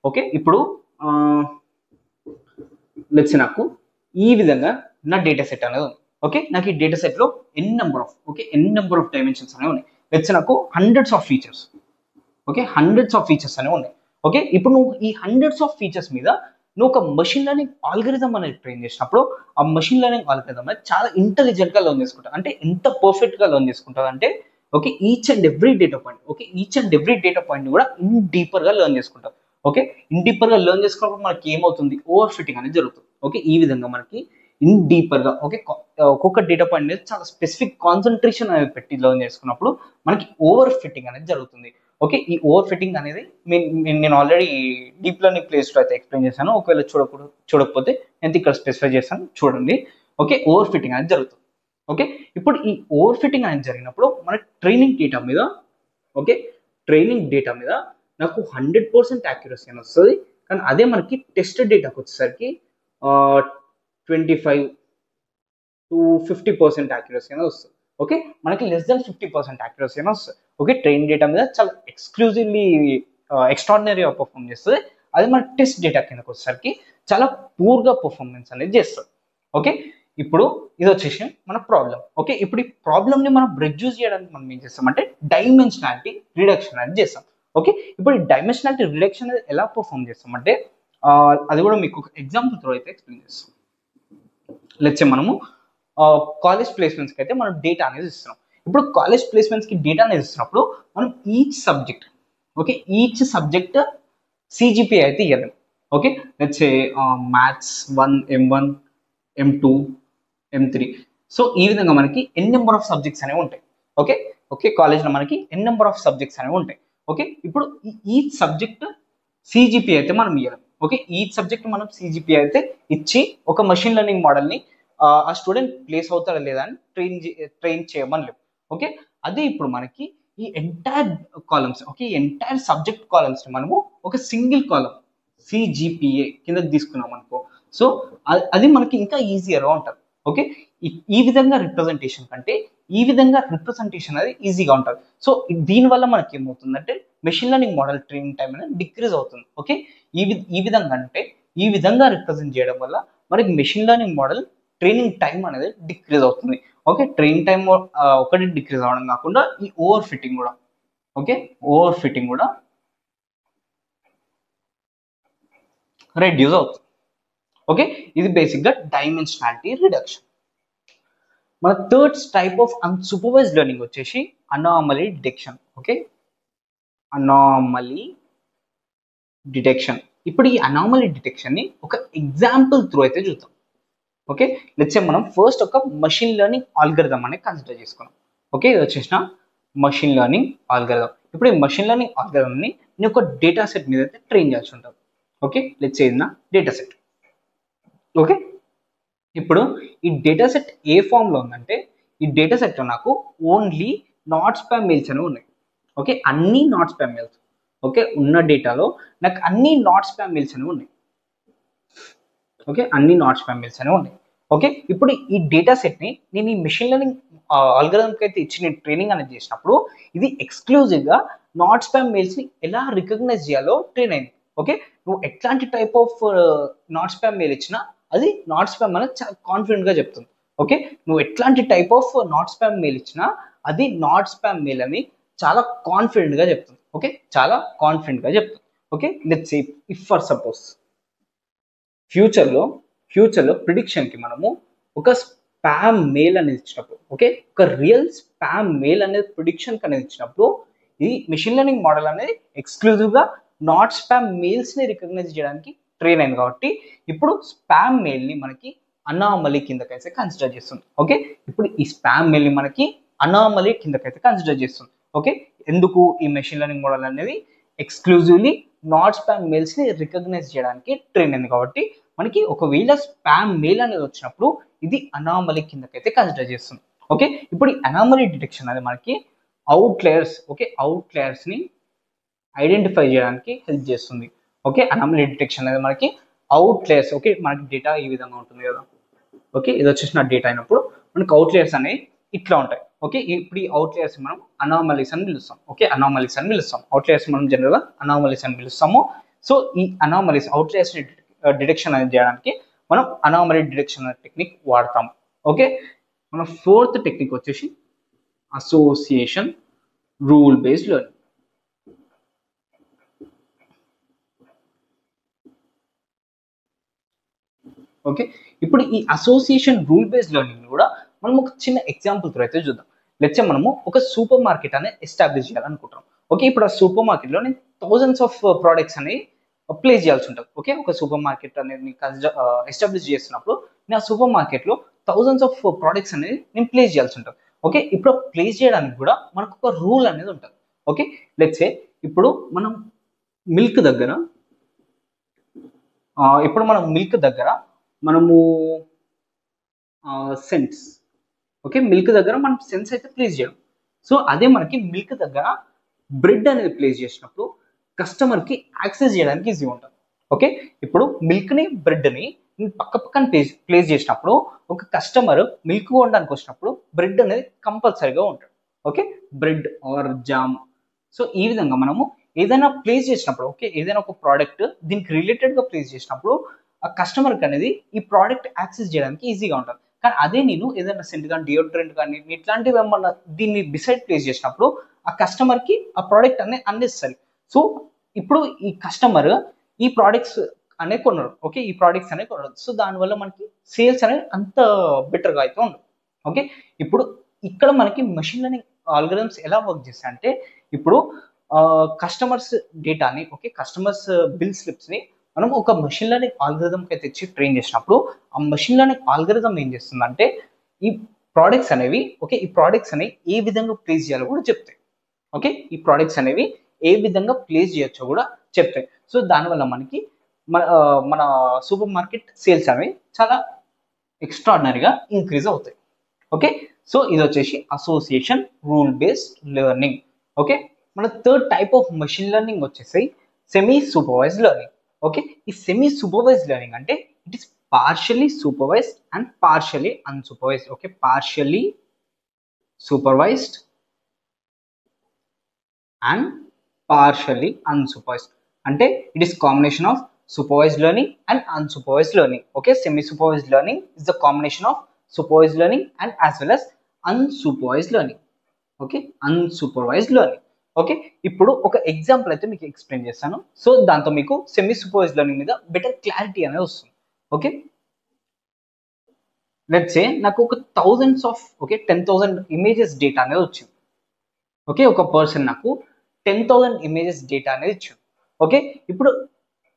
ఓకే, ఇప్పుడు లెట్స్ నాకు ఈ విధంగా నా డేటా సెట్ అనేది ఉంది. ఓకే, నాకు ఈ డేటా సెట్ లో ఎన్ నెంబర్ ఆఫ్ డైమెన్షన్స్ అనేవి ఉన్నాయి. లెట్స్ నాకు hundreds of features. Okay, hundreds of features అనేవి ఉన్నాయి. ఓకే, ఇప్పుడు నువ్వు ఈ హండ్రెడ్స్ ఆఫ్ ఫీచర్స్ మీద నువ్వు ఒక మెషిన్ లెర్నింగ్ ఆల్గరిథం అనేది ట్రైన్ చేసినప్పుడు ఆ మెషిన్ లెర్నింగ్ ఆల్గరిథం అనేది చాలా ఇంటెలిజెంట్ గా లెర్న్ చేసుకుంటావు. అంటే ఎంత పర్ఫెక్ట్ గా లెర్న్ చేసుకుంటావు అంటే okay, each and every data point కూడా ఇన్ డీపర్ గా లెర్న్ చేసుకుంటావు. ఓకే, ఇన్ డీపర్ గా లెర్న్ చేసుకున్నప్పుడు మనకి ఏమవుతుంది, ఓవర్ ఫిట్టింగ్ అనేది జరుగుతుంది. ఓకే, ఈ విధంగా మనకి ఇన్ డీపర్ గా ఓకే ఒక్కొక్క డేటా పాయింట్ అనేది చాలా స్పెసిఫిక్ కాన్సన్ట్రేషన్ అనేది పెట్టి లెర్న్ చేసుకున్నప్పుడు మనకి ఓవర్ ఫిట్టింగ్ అనేది జరుగుతుంది. ఓకే, ఈ ఓవర్ ఫిట్టింగ్ అనేది నేను ఆల్రెడీ డీప్ లెర్నింగ్ ప్లేస్ లో అయితే ఎక్స్ప్లెయిన్ చేశాను. ఒకవేళ చూడకపోతే నేను ఇక్కడ స్పెసిఫై చేశాను, చూడండి. ఓకే, ఓవర్ ఫిట్టింగ్ అనేది జరుగుతుంది. ఓకే, ఇప్పుడు ఈ ఓవర్ ఫిట్టింగ్ అనేది జరిగినప్పుడు మన ట్రైనింగ్ డేటా మీద నాకు 100% యాక్యురసీ అని వస్తుంది. కానీ అదే మనకి టెస్ట్ డేటాకి వచ్చేసరికి 25 to 50% యాక్యురసీ అనేది వస్తుంది. ఓకే, మనకి లెస్ దెన్ 50% యాక్యురసీ అని వస్తుంది. ఓకే, ట్రైన్ డేటా మీద చాలా ఎక్స్క్లూజివ్లీ ఎక్స్ట్రాడినరీగా పర్ఫామ్ చేస్తుంది. అదే మన టెస్ట్ డేటా కిందకి వచ్చేసరికి చాలా పూర్గా పర్ఫార్మెన్స్ అనేది చేస్తుంది. ఓకే, ఇప్పుడు ఇది వచ్చేసి మన ప్రాబ్లం. ఓకే, ఇప్పుడు ఈ ప్రాబ్లమ్ ని మనం రెడ్యూస్ చేయడానికి మనం ఏం చేస్తామంటే డైమెన్షనాలిటీ రిడక్షన్ అనేది చేస్తాం. ఓకే, ఇప్పుడు ఈ డైమెన్షనాలిటీ రిడక్షన్ అనేది ఎలా పర్ఫామ్ చేస్తామంటే అది కూడా మీకు ఒక ఎగ్జాంపుల్ త్రో అయితే ఎక్స్ప్లెయిన్ చేస్తాం. లెట్స్ మనము కాలేజ్ ప్లేస్మెంట్స్ కి అయితే మనం డేటా అనేది ఇస్తున్నాం. ఇప్పుడు కాలేజ్ ప్లేస్మెంట్స్ కి డేటా అనేది ఇస్తున్నప్పుడు మనం ఈచ్ సబ్జెక్ట్ సిజిపిఏ అయితే ఇవ్వలేము. Okay, let's maths 1 M1 M2 M3. So ఈ విధంగా మనకి ఎన్ నెంబర్ ఆఫ్ సబ్జెక్ట్స్ అనేవి ఉంటాయి. ఓకే కాలేజ్లో మనకి ఎన్ నెంబర్ ఆఫ్ సబ్జెక్ట్స్ అనేవి ఉంటాయి. ఓకే, ఇప్పుడు ఈచ్ సబ్జెక్ట్ సిజిపి అయితే మనం ఇవ్వలేం. ఓకే, ఈచ్ సబ్జెక్ట్ మనం సిజిపి అయితే ఇచ్చి ఒక మెషిన్ లెర్నింగ్ మోడల్ని ఆ స్టూడెంట్ ప్లేస్ అవుతాడా లేదా అని ట్రైన్ చేయమని లేవు. ఓకే, అదే ఇప్పుడు మనకి ఈ ఎంటైర్ కాలమ్స్ ఈ ఎంటైర్ సబ్జెక్ట్ కాలమ్స్ ని మనము ఒక సింగిల్ కాలమ్ సిజిపిఏ కింద తీసుకున్నాం అనుకో, సో అది మనకి ఇంకా ఈజీగా ఉంటుంది. ఓకే, ఈ విధంగా రిప్రజెంటేషన్ కంటే ఈ విధంగా రిప్రజెంటేషన్ అనేది ఈజీగా ఉంటుంది. సో దీనివల్ల మనకి ఏమవుతుందంటే machine learning model training time అనేది డిక్రీజ్ అవుతుంది. ఓకే, ఈ విధంగా అంటే ఈ విధంగా రిప్రజెంట్ చేయడం వల్ల మనకి machine learning model training time అనేది డిక్రీజ్ అవుతుంది. ఓకే, ట్రైనింగ్ టైం ఒకటి డిక్రీజ్ అవ్వడం కాకుండా ఈ ఓవర్ ఫిట్టింగ్ కూడా రెడ్యూస్ అవుతుంది. ఓకే, ఇది బేసిక్ గా డైమెన్షనాలిటీ రిడక్షన్. మన third type of unsupervised learning వచ్చేసి anomaly detection. Okay, anomaly detection. ఇప్పుడు ఈ అనామలీ డిటెక్షన్ ని ఒక ఎగ్జాంపుల్ త్రూ అయితే చూద్దాం. ఓకే, లెట్స్ మనం ఫస్ట్ ఒక మషిన్ లెర్నింగ్ ఆల్గరిథం అనేది కన్సిడర్ చేసుకున్నాం. ఓకే, ఇది వచ్చేసిన మషిన్ లెర్నింగ్ ఆల్గరిథం. ఇప్పుడు ఈ మషిన్ లెర్నింగ్ ఆల్గరిథం ని నేను ఒక డేటా సెట్ మీద అయితే ట్రైన్ చేయాల్సి ఉంటుంది. ఓకే, లెట్స్ ఇది నా డేటా సెట్. ఓకే, ఇప్పుడు ఈ డేటా సెట్ ఏ ఫామ్ లో ఉందంటే ఈ డేటా సెట్ లో నాకు ఓన్లీ నాట్ స్పామ్ మెయిల్స్ అనేవి ఉన్నాయి. ఓకే, అన్ని నాట్ స్పామ్ మెయిల్స్. ఓకే, ఉన్న డేటాలో నాకు అన్ని నాట్ స్పామ్ మెయిల్స్ అనేవి ఉన్నాయి. ఓకే, అన్ని నాట్ స్పామ్ మెయిల్స్ అనేవి ఉన్నాయి. ఓకే, ఇప్పుడు ఈ డేటా సెట్ ని నేను ఈ మెషిన్ లెర్నింగ్ ఆల్గరిథంకి అయితే ఇచ్చి నేను ట్రైనింగ్ అనేది చేసినప్పుడు ఇది ఎక్స్క్లూజివ్ గా నాట్ స్పామ్ మెయిల్స్ ని ఎలా రికగ్నైజ్ చేయాలో ట్రైన్ అయింది. ఓకే, నువ్వు ఎట్లాంటి type of not spam mail ఇచ్చినా అది నాట్ స్పామ్ అనేది చాలా కాన్ఫిడెంట్ గా చెప్తుంది. ఓకే, నువ్వు ఎట్లాంటి type of not spam mail ఇచ్చినా అది నాట్ స్పామ్ మెయిల్ అని చాలా కాన్ఫిడెంట్ గా చెప్తుంది. ఓకే, చాలా కాన్ఫిడెంట్ గా చెప్తుంది. Okay, let's say if for suppose ఫ్యూచర్లో ప్రిడిక్షన్ కి మనము ఒక స్పామ్ మెయిల్ అనేది ఇచ్చినప్పుడు, ఓకే, ఒక రియల్ స్పామ్ మెయిల్ అనేది ప్రిడిక్షన్ అనేది ఇచ్చినప్పుడు ఈ మిషన్ లెర్నింగ్ మోడల్ అనేది ఎక్స్క్లూజివ్ గా నాట్ స్పామ్ మెయిల్స్ ని రికగ్నైజ్ చేయడానికి ట్రైన్ అయింది. కాబట్టి ఇప్పుడు స్పామ్ మెయిల్ ని మనకి అనామలీ కిందకైతే కన్సిడర్ చేస్తుంది. ఓకే, ఇప్పుడు ఈ స్పామ్ మెయిల్ ని మనకి అనామలీ కిందకైతే కన్సిడర్ చేస్తుంది. ఓకే, ఎందుకు ఈ మెషిన్ లెర్నింగ్ మోడల్ అనేది ఎక్స్క్లూజివ్లీ నాట్ స్పామ్ మెయిల్స్ ని రికగ్నైజ్ చేయడానికి ట్రైన్ అయింది. కాబట్టి మనకి ఒకవేళ స్పామ్ మెయిల్ అనేది వచ్చినప్పుడు ఇది అనామలీ కిందకైతే కన్సిడర్ చేస్తుంది. ఓకే, ఇప్పుడు ఈ అనామలీ డిటెక్షన్ అనేది మనకి అవుట్లయర్స్, ఓకే, అవుట్లయర్స్ ని ఐడెంటిఫై చేయడానికి హెల్ప్ చేస్తుంది. ఓకే, అనామలీ డిటెక్షన్ అనేది మనకి అవుట్లయర్స్, ఓకే, మనకి డేటా ఈ విధంగా ఉంటుంది కదా. ఓకే, ఇది వచ్చేసి నా డేటా అయినప్పుడు మనకి అవుట్లయర్స్ అనేవి ఇట్లా ఉంటాయి. ఓకే, ఇప్పుడు ఈ అవుట్లయర్స్ మనం అనామలీస్ అని పిలుస్తాం. ఓకే, అనామలీస్ అని పిలుస్తాం. అవుట్లయర్స్ మనం జనరల్ గా అనామలీస్ అని పిలుస్తాము. సో ఈ అనామలీస్ అవుట్లయర్స్ డిటెక్షన్ అనేది చేయడానికి మనం అనామలీ డిటెక్షన్ టెక్నిక్ వాడతాం. ఓకే, మన ఫోర్త్ టెక్నిక్ వచ్చేసి association rule based learning. Okay, ఇప్పుడు ఈ అసోసియేషన్ రూల్ బేస్డ్ లెర్నింగ్ కూడా మనం ఒక చిన్న ఎగ్జాంపుల్ తో అయితే చూద్దాం. లెట్స్ సే మనము ఒక సూపర్ మార్కెట్ అనేది ఎస్టాబ్లిష్ చేయాలనుకుంటాం. ఓకే, ఇప్పుడు ఆ సూపర్ మార్కెట్ లో నేను థౌజండ్స్ ఆఫ్ ప్రోడక్ట్స్ అనేవి ప్లేస్ చేయాల్సి ఉంటుంది. ఓకే, ఒక సూపర్ మార్కెట్ అనేది ఎస్టాబ్లిష్ చేస్తున్నప్పుడు నేను ఆ సూపర్ మార్కెట్ లో థౌజండ్స్ ఆఫ్ ప్రోడక్ట్స్ అనేది నేను ప్లేస్ చేయాల్సి ఉంటుంది. ఓకే, ఇప్పుడు ప్లేస్ చేయడానికి కూడా మనకు ఒక రూల్ అనేది ఉంటుంది. ఓకే, లెట్స్ సే ఇప్పుడు మనం మిల్క్ దగ్గర మనము సెన్స్, ఓకే, మిల్క్ దగ్గర మనం సెన్స్ అయితే ప్లేస్ చేయడం. సో అదే మనకి మిల్క్ దగ్గర బ్రెడ్ అనేది ప్లేస్ చేసినప్పుడు కస్టమర్ కి యాక్సెస్ చేయడానికి ఈజీ ఉంటుంది. ఓకే, ఇప్పుడు మిల్క్ ని బ్రెడ్ ని పక్క పక్కన ప్లేస్ చేసినప్పుడు ఒక కస్టమర్ మిల్క్ కొనడానికి వచ్చినప్పుడు బ్రెడ్ అనేది కంపల్సరీగా ఉంటుంది. Okay, bread or jam. So ఈ విధంగా మనము ఏదైనా ప్లేస్ చేసినప్పుడు, ఓకే, ఏదైనా ఒక ప్రోడక్ట్ దీనికి రిలేటెడ్ గా ప్లేస్ చేసినప్పుడు ఆ కస్టమర్ కి అనేది ఈ ప్రోడక్ట్ యాక్సెస్ చేయడానికి ఈజీగా ఉంటుంది. కానీ అదే నేను ఏదైనా సెంట్ కానీ డియోడ్రెంట్ కానీ ఇట్లాంటివి ఏమన్నా దీన్ని డిసైడ్ ప్లేస్ చేసినప్పుడు ఆ కస్టమర్ కి ఆ ప్రోడక్ట్ అనేది అందిస్తారు. సో ఇప్పుడు ఈ కస్టమర్ ఈ ప్రోడక్ట్స్ అనేది కొనరు. ఓకే, ఈ ప్రోడక్ట్స్ అనేవి కొనరు. సో దానివల్ల మనకి సేల్స్ అనేది అంత బెటర్ గా అయితే ఉండదు. ఓకే, ఇప్పుడు ఇక్కడ మనకి మెషిన్ లెర్నింగ్ ఆల్గరిథమ్స్ ఎలా వర్క్ చేస్తాయి అంటే ఇప్పుడు కస్టమర్స్ డేటాని, ఓకే, కస్టమర్స్ బిల్ స్లిప్స్ ని మనం ఒక మెషిన్ లెర్నింగ్ ఆల్గరిథం కి తెచ్చి ట్రైన్ చేసినప్పుడు ఆ మెషిన్ లెర్నింగ్ ఆల్గరిథం ఏం చేస్తుందంటే ఈ ప్రోడక్ట్స్ అనేవి, ఓకే, ఈ ప్రోడక్ట్స్ అనేవి ఏ విధంగా ప్లేస్ చేయాలో కూడా చెప్తాయి. ఓకే, ఈ ప్రోడక్ట్స్ అనేవి ఏ విధంగా ప్లేస్ చేయొచ్చో కూడా చెప్తాయి. సో దానివల్ల మనకి మన సూపర్ మార్కెట్ సేల్స్ అనేవి చాలా ఎక్స్ట్రాడినరీగా ఇంక్రీజ్ అవుతాయి. ఓకే, సో ఇది వచ్చేసి association rule based learning. Okay, మన third type of machine learning వచ్చేసి సెమీ సూపర్వైజ్డ్ లెర్నింగ్. ఓకే, ఈ సెమీ సూపర్వైజ్డ్ లెర్నింగ్ అంటే it is partially supervised and partially unsupervised. Okay, partially supervised and partially unsupervised. అంటే it is combination of supervised learning and unsupervised learning. Okay, semi supervised learning is the combination of supervised learning and as well as unsupervised learning. Okay, unsupervised learning. Okay, ఇప్పుడు ఒక example అయితే మీకు explain చేస్తాను. So దాంతో మీకు semi supervised learning మీద better clarity అనేది వస్తుంది. ఓకే, లెట్స్ సే నాకు ఒక thousands of, okay, 10,000 images data అనేది వచ్చింది. ఓకే, ఒక పర్సన్ నాకు 10,000 ఇమేజెస్ డేటా అనేది ఇచ్చింది. ఓకే, ఇప్పుడు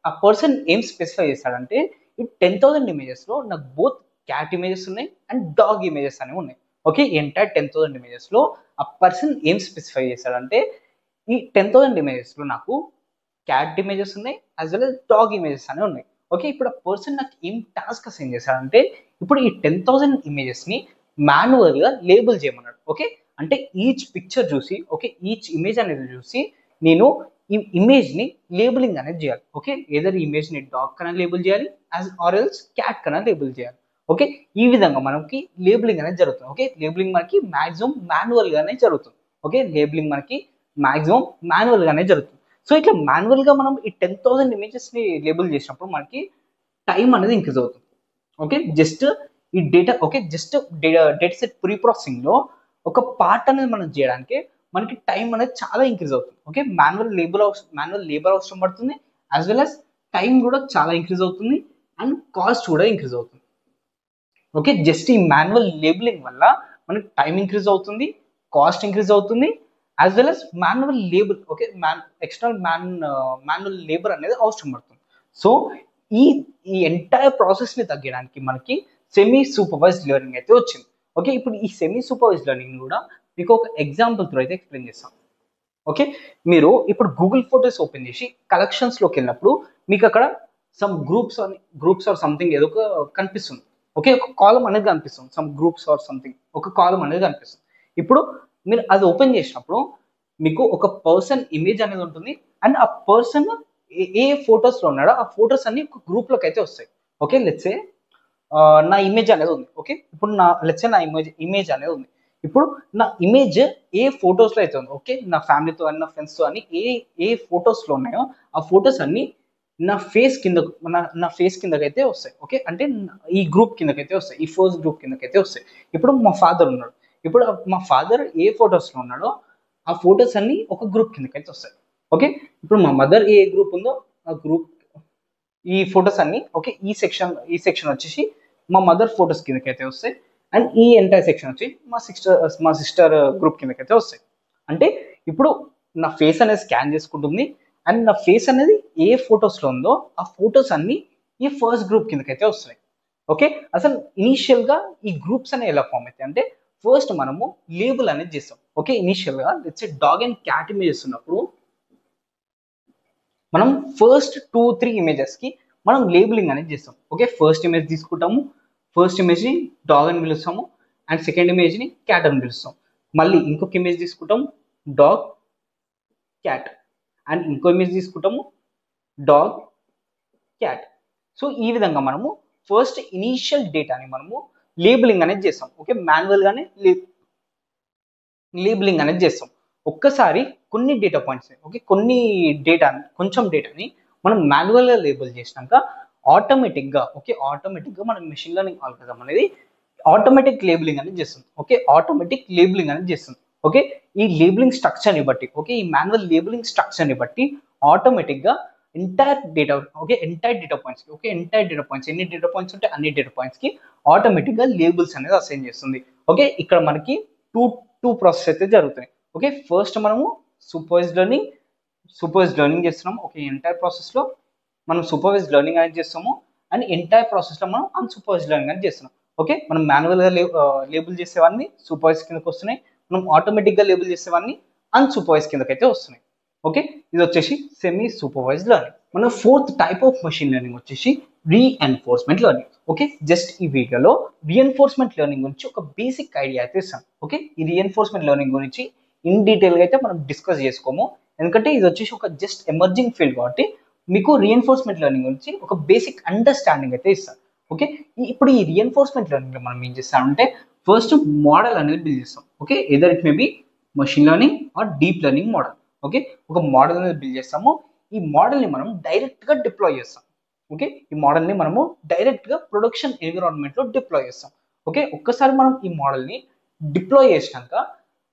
ఆ పర్సన్ ఏం స్పెసిఫై చేస్తాడంటే ఈ 10,000 ఇమేజెస్ లో నాకు బోత్ క్యాట్ ఇమేజెస్ ఉన్నాయి అండ్ డాగ్ ఇమేజెస్ అనేవి ఉన్నాయి. ఓకే, ఎంటైర్ 10,000 ఇమేజెస్ లో ఆ పర్సన్ ఏం స్పెసిఫై చేస్తాడంటే ఈ 10,000 ఇమేజెస్ లో నాకు క్యాట్ ఇమేజెస్ ఉన్నాయి as well as dog images అనేవి ఉన్నాయి. ఓకే, ఇప్పుడు ఆ పర్సన్ నాకు ఏం టాస్క్ అసైన్ చేశాడంటే ఇప్పుడు ఈ 10,000 ఇమేజెస్ ని మాన్యువల్ గా లేబుల్ చేయమన్నాడు. ఓకే, అంటే ఈచ్ పిక్చర్ చూసి, ఓకే, ఈచ్ ఇమేజ్ అనేది చూసి నేను ఈ ఇమేజ్ ని లేబులింగ్ అనేది చేయాలి. ఓకే, ఏదర్ ఇమేజ్ ని డాగ్ కన్నా లేబుల్ చేయాలి ఆర్ ఎల్స్ క్యాట్ కన్నా లేబుల్ చేయాలి. ఓకే, ఈ విధంగా మనకి లేబులింగ్ అనేది జరుగుతుంది. ఓకే, లేబులింగ్ మనకి మాక్సిమం మాన్యువల్ గానే జరుగుతుంది. ఓకే, లేబులింగ్ మనకి మాక్సిమం మాన్యువల్ గానే జరుగుతుంది. సో ఇట్లా మాన్యువల్ గా మనం ఈ 10,000 ఇమేజెస్ ని లేబుల్ చేసినప్పుడు మనకి టైం అనేది ఇంక్రీజ్ అవుతుంది. ఓకే, జస్ట్ ఈ data, okay, just data set pre processing లో ఒక పార్ట్ అనేది మనం చేయడానికి మనకి టైం అనేది చాలా ఇంక్రీజ్ అవుతుంది. ఓకే, మాన్యువల్ లేబర్ అవసరం పడుతుంది, యాజ్ వెల్ యాజ్ టైం కూడా చాలా ఇంక్రీజ్ అవుతుంది, అండ్ కాస్ట్ కూడా ఇంక్రీజ్ అవుతుంది. ఓకే, జస్ట్ ఈ మాన్యువల్ లేబులింగ్ వల్ల మనకి టైం ఇంక్రీజ్ అవుతుంది, కాస్ట్ ఇంక్రీజ్ అవుతుంది, as well as manual label, okay, external manual labour అనేది అవసరం పడుతుంది. సో ఈ ఈ ఎంటైర్ ప్రాసెస్ ని తగ్గడానికి మనకి సెమీ సూపర్వైజ్డ్ లెర్నింగ్ అయితే వచ్చింది. ఓకే, ఇప్పుడు ఈ సెమీ సూపర్వైజ్డ్ లెర్నింగ్ కూడా మీకు ఒక ఎగ్జాంపుల్ తో అయితే ఎక్స్ప్లెయిన్ చేస్తాం. ఓకే, మీరు ఇప్పుడు గూగుల్ ఫోటోస్ ఓపెన్ చేసి కలెక్షన్స్ లోకి వెళ్ళినప్పుడు మీకు అక్కడ సమ్ గ్రూప్స్ ఆర్ సంథింగ్ ఏదో ఒక కనిపిస్తుంది. ఓకే, ఒక కాలం అనేది కనిపిస్తుంది, సమ్ గ్రూప్స్ ఆర్ సంథింగ్ ఒక కాలం అనేది కనిపిస్తుంది. ఇప్పుడు మీరు అది ఓపెన్ చేసినప్పుడు మీకు ఒక పర్సన్ ఇమేజ్ అనేది ఉంటుంది, అండ్ ఆ పర్సన్ ఏ ఫొటోస్ లో ఉన్నాడో ఆ ఫొటోస్ అన్ని ఒక గ్రూప్ లోకి అయితే వస్తాయి. ఓకే, లెట్సే నా ఇమేజ్ అనేది ఉంది. ఓకే, ఇప్పుడు లెట్సే నా ఇమేజ్ అనేది ఉంది. ఇప్పుడు నా ఇమేజ్ ఏ ఫొటోస్ లో అయితే ఉంది, ఓకే, నా ఫ్యామిలీతో అని నా ఫ్రెండ్స్ తో అని ఏ ఫొటోస్ లో ఉన్నాయో ఆ ఫొటోస్ అన్ని నా ఫేస్ కింద నా ఫేస్ కిందకైతే వస్తాయి. ఓకే, అంటే ఈ గ్రూప్ కిందకైతే వస్తాయి, ఈ ఫస్ట్ గ్రూప్ కిందకైతే వస్తాయి. ఇప్పుడు మా ఫాదర్ ఉన్నాడు, ఇప్పుడు మా ఫాదర్ ఏ ఫొటోస్ లో ఉన్నాడో ఆ ఫొటోస్ అన్ని ఒక గ్రూప్ కిందకైతే వస్తాయి. ఓకే, ఇప్పుడు మా మదర్ ఏ గ్రూప్ ఉందో ఆ గ్రూప్ ఈ ఫొటోస్ అన్ని, ఓకే, ఈ సెక్షన్ వచ్చేసి మా మదర్ ఫొటోస్ కిందకైతే వస్తాయి, అండ్ ఈ ఎంటైర్ సెక్షన్ వచ్చి మా సిస్టర్ గ్రూప్ కిందకైతే వస్తాయి. అంటే ఇప్పుడు నా ఫేస్ అనేది స్కాన్ చేసుకుంటుంది, అండ్ నా ఫేస్ అనేది ఏ ఫొటోస్ లో ఉందో ఆ ఫొటోస్ అన్ని ఈ ఫస్ట్ గ్రూప్ కిందకైతే వస్తాయి. ఓకే, అసలు ఇనీషియల్ గా ఈ గ్రూప్స్ అనేవి ఎలా ఫామ్ అవుతాయి అంటే ఫస్ట్ మనము లేబుల్ అనేది చేస్తాం. ఓకే, ఇనీషియల్ గా let's say dog and cat images ఉన్నప్పుడు మనం ఫస్ట్ 2-3 ఇమేజెస్ కి మనం లేబులింగ్ అనేది చేస్తాం. ఓకే, ఫస్ట్ ఇమేజ్ తీసుకుంటాము, ఫస్ట్ ఇమేజ్ ని డాగ్ అని పిలుస్తాము, అండ్ సెకండ్ ఇమేజ్ ని క్యాట్ అని పిలుస్తాం. మళ్ళీ ఇంకొక ఇమేజ్ తీసుకుంటాం, డాగ్ క్యాట్, అండ్ ఇంకో ఇమేజ్ తీసుకుంటాము, డాగ్ క్యాట్. సో ఈ విధంగా మనము ఫస్ట్ ఇనీషియల్ డేటాని మనము లేబులింగ్ అనేది చేస్తాం. ఓకే, మాన్యువల్ గానే లేబులింగ్ అనేది చేస్తాం. ఒక్కసారి కొన్ని డేటా పాయింట్స్, ఓకే, కొంచెం డేటాని మనం మాన్యువల్ గా లేబుల్ చేసినాక ఆటోమేటిక్ గా మనం మెషిన్ లెర్నింగ్ ఆల్గోరిథం అనేది ఆటోమేటిక్ లేబులింగ్ అనేది చేస్తుంది. ఓకే, ఆటోమేటిక్ లేబులింగ్ అనేది చేస్తుంది. ఓకే, ఈ లేబులింగ్ స్ట్రక్చర్ ని బట్టి, ఓకే, ఈ మాన్యువల్ లేబులింగ్ స్ట్రక్చర్ ని బట్టి ఆటోమేటిక్ గా entire data points, okay, entire data points ఎన్ని డేటా పాయింట్స్ ఉంటే అన్ని డేటా పాయింట్స్ కి ఆటోమేటిక్ గా లేబుల్స్ అనేది అసైన్ చేస్తుంది. ఓకే, ఇక్కడ మనకి టూ ప్రాసెస్ అయితే జరుగుతాయి. ఓకే, ఫస్ట్ మనము సూపర్వైజ్డ్ లెర్నింగ్ చేస్తున్నాము. ఓకే, ఎంటైర్ ప్రాసెస్ లో మనం సూపర్వైజ్డ్ లెర్నింగ్ అనేది చేస్తాము, అండ్ ఎంటైర్ ప్రాసెస్ లో మనం అన్సూపర్వైజ్డ్ లెర్నింగ్ అనేది చేస్తున్నాం. ఓకే, మనం మాన్యువల్ గా లేబుల్ చేసేవాన్ని సూపర్వైజ్ కిందకి వస్తున్నాయి, మనం ఆటోమేటిక్ గా లేబుల్ చేసేవాన్ని అన్సూపర్వైజ్ కిందకైతే వస్తున్నాయి. ఓకే, ఇది వచ్చేసి సెమీ సూపర్వైజ్డ్ లెర్నింగ్. మన fourth type of machine learning వచ్చేసి రీఎన్ఫోర్స్మెంట్ లెర్నింగ్. ఓకే, జస్ట్ ఈ వీడియోలో రీఎన్ఫోర్స్మెంట్ లెర్నింగ్ గురించి ఒక బేసిక్ ఐడియా అయితే ఇస్తాను. ఓకే, ఈ రీఎన్ఫోర్స్మెంట్ లెర్నింగ్ గురించి ఇన్ డీటెయిల్ గా అయితే మనం డిస్కస్ చేసుకోము, ఎందుకంటే ఇది వచ్చేసి ఒక జస్ట్ ఎమర్జింగ్ ఫీల్డ్ కాబట్టి మీకు రీఎన్ఫోర్స్మెంట్ లెర్నింగ్ గురించి ఒక బేసిక్ అండర్స్టాండింగ్ అయితే ఇస్తాను. ఓకే, ఇప్పుడు ఈ రీఎన్ఫోర్స్మెంట్ లెర్నింగ్ లో మనం ఏం చేస్తామంటే ఫస్ట్ మోడల్ అనేది బిల్డ్ చేస్తాం. Okay, either it may be machine learning or deep learning model. Okay, ఒక మోడల్ అనేది బిల్డ్ చేస్తాము, ఈ మోడల్ ని మనం డైరెక్ట్ గా డిప్లాయ్ చేస్తాం. ఓకే, ఈ మోడల్ ని మనము డైరెక్ట్ గా ప్రొడక్షన్ ఎన్విరాన్మెంట్ లో డిప్లాయ్ చేస్తాం. ఓకే, ఒక్కసారి మనం ఈ మోడల్ ని డిప్లాయ్ చేసినాక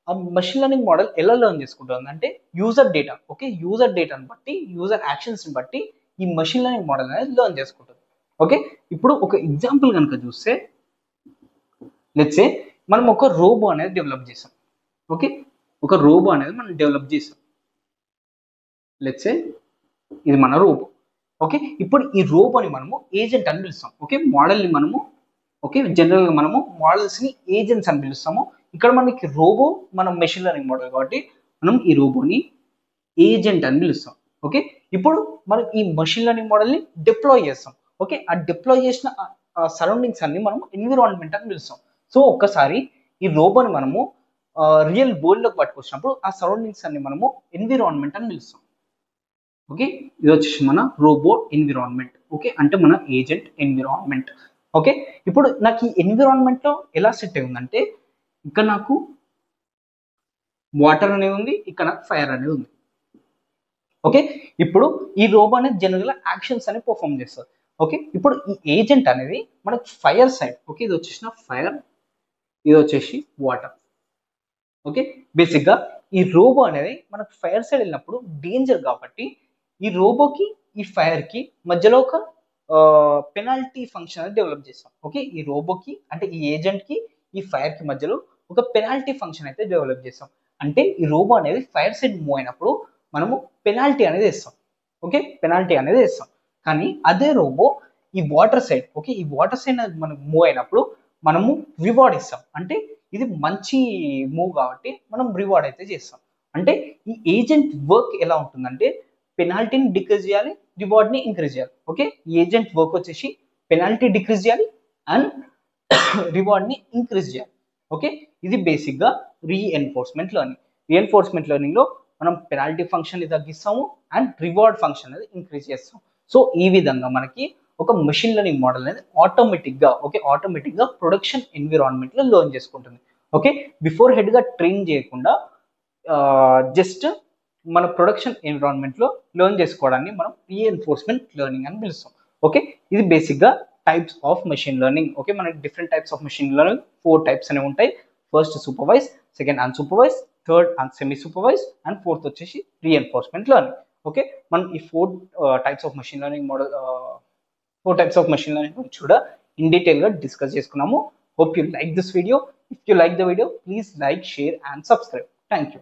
ఆ మెషిన్ లెర్నింగ్ మోడల్ ఎలా లెర్న్ చేసుకుంటుంది అంటే యూజర్ డేటా, ఓకే, యూజర్ డేటాను బట్టి యూజర్ యాక్షన్స్ ని బట్టి ఈ మెషిన్ లెర్నింగ్ మోడల్ అనేది లెర్న్ చేసుకుంటుంది. ఓకే, ఇప్పుడు ఒక ఎగ్జాంపుల్ కనుక చూస్తే లెట్స్ సే మనం ఒక రోబో అనేది డెవలప్ చేసాం. ఓకే, ఒక రోబో అనేది మనం డెవలప్ చేసాం, లెట్స్ సే ఇది మన రోబో. ఓకే, ఇప్పుడు ఈ రోబోని మనము ఏజెంట్ అని పిలుస్తాం. ఓకే, మోడల్ని మనము, ఓకే, జనరల్గా మనము మోడల్స్ ని ఏజెంట్స్ అని పిలుస్తాము. ఇక్కడ మనకి రోబో మనం మెషిన్ లెర్నింగ్ మోడల్ కాబట్టి మనం ఈ రోబోని ఏజెంట్ అని పిలుస్తాం. ఓకే, ఇప్పుడు మనం ఈ మెషిన్ లెర్నింగ్ మోడల్ని డిప్లాయ్ చేస్తాం. ఓకే, ఆ డిప్లాయ్ చేసిన సరౌండింగ్స్ అన్ని మనం ఎన్విరాన్మెంట్ అని పిలుస్తాం. సో ఒక్కసారి ఈ రోబోని మనము రియల్ వరల్డ్ లోకి పట్టుకొచ్చినప్పుడు ఆ సరౌండింగ్స్ అన్ని మనము ఎన్విరాన్మెంట్ అని పిలుస్తాం. ఓకే, ఇది వచ్చేసి మన రోబో ఎన్విరాన్మెంట్. ఓకే, అంటే మన ఏజెంట్ ఎన్విరాన్మెంట్. ఓకే, ఇప్పుడు నాకు ఈ ఎన్విరాన్మెంట్ లో ఎలా సెట్ అయి ఉందంటే ఇక్కడ నాకు వాటర్ అనేది ఉంది, ఇక్కడ నాకు ఫైర్ అనేది ఉంది. ఓకే, ఇప్పుడు ఈ రోబో అనేది జనరల్ గా యాక్షన్స్ అనేవి పర్ఫామ్ చేస్తారు. ఓకే, ఇప్పుడు ఈ ఏజెంట్ అనేది మనకు ఫైర్ సైడ్, ఓకే ఇది వచ్చేసిన ఫైర్, ఇది వచ్చేసి వాటర్. ఓకే, బేసిక్ గా ఈ రోబో అనేది మనకు ఫైర్ సైడ్ వెళ్ళినప్పుడు డేంజర్ కాబట్టి ఈ రోబోకి ఈ ఫైర్ కి మధ్యలో ఒక పెనాల్టీ ఫంక్షన్ అనేది డెవలప్ చేస్తాం. ఓకే, ఈ రోబోకి అంటే ఈ ఏజెంట్ కి ఈ ఫైర్ కి మధ్యలో ఒక పెనాల్టీ ఫంక్షన్ అయితే డెవలప్ చేస్తాం. అంటే ఈ రోబో అనేది ఫైర్ సైడ్ మూవ్ అయినప్పుడు మనము పెనాల్టీ అనేది ఇస్తాం. ఓకే, పెనాల్టీ అనేది ఇస్తాం. కానీ అదే రోబో ఈ వాటర్ సైడ్, ఓకే ఈ వాటర్ సైడ్ మనకు మూవ్ అయినప్పుడు మనము రివార్డ్ ఇస్తాం. అంటే ఇది మంచి మూవ్ కాబట్టి మనం రివార్డ్ అయితే చేస్తాం. అంటే ఈ ఏజెంట్ వర్క్ ఎలా ఉంటుందంటే పెనాల్టీని డిక్రీజ్ చేయాలి, రివార్డ్ని ఇంక్రీజ్ చేయాలి. ఓకే, ఈ ఏజెంట్ వర్క్ వచ్చేసి పెనాల్టీ డిక్రీజ్ చేయాలి అండ్ రివార్డ్ని ఇంక్రీజ్ చేయాలి. ఓకే, ఇది బేసిక్గా రీఎన్ఫోర్స్మెంట్ లెర్నింగ్. రీఎన్ఫోర్స్మెంట్ లెర్నింగ్లో మనం పెనాల్టీ ఫంక్షన్ని తగ్గిస్తాము అండ్ రివార్డ్ ఫంక్షన్ అనేది ఇంక్రీజ్ చేస్తాం. సో ఈ విధంగా మనకి ఒక మెషిన్ లెర్నింగ్ మోడల్ అనేది ఆటోమేటిక్గా ప్రొడక్షన్ ఎన్విరాన్మెంట్లో లెర్న్ చేసుకుంటుంది. ఓకే, బిఫోర్ హెడ్గా ట్రైన్ చేయకుండా జస్ట్ మన ప్రొడక్షన్ ఎన్విరాన్మెంట్లో లెర్న్ చేసుకోవడాన్ని మనం రీఎన్ఫోర్స్మెంట్ లెర్నింగ్ అని పిలుస్తాం. ఓకే, ఇది బేసిక్గా types of machine learning. Okay, మనకి different types of machine learning 4 types అనేవి ఉంటాయి. First supervise, second unsupervise, third semi supervise and fourth వచ్చేసి రీఎన్ఫోర్స్మెంట్ లెర్నింగ్. ఓకే, మనం ఈ 4 types of machine learning model 4 types of machine learning గురించి కూడా in detail గా discuss చేసుకున్నాము. Hope you like this video. If you like the video, please like, share and subscribe. Thank you.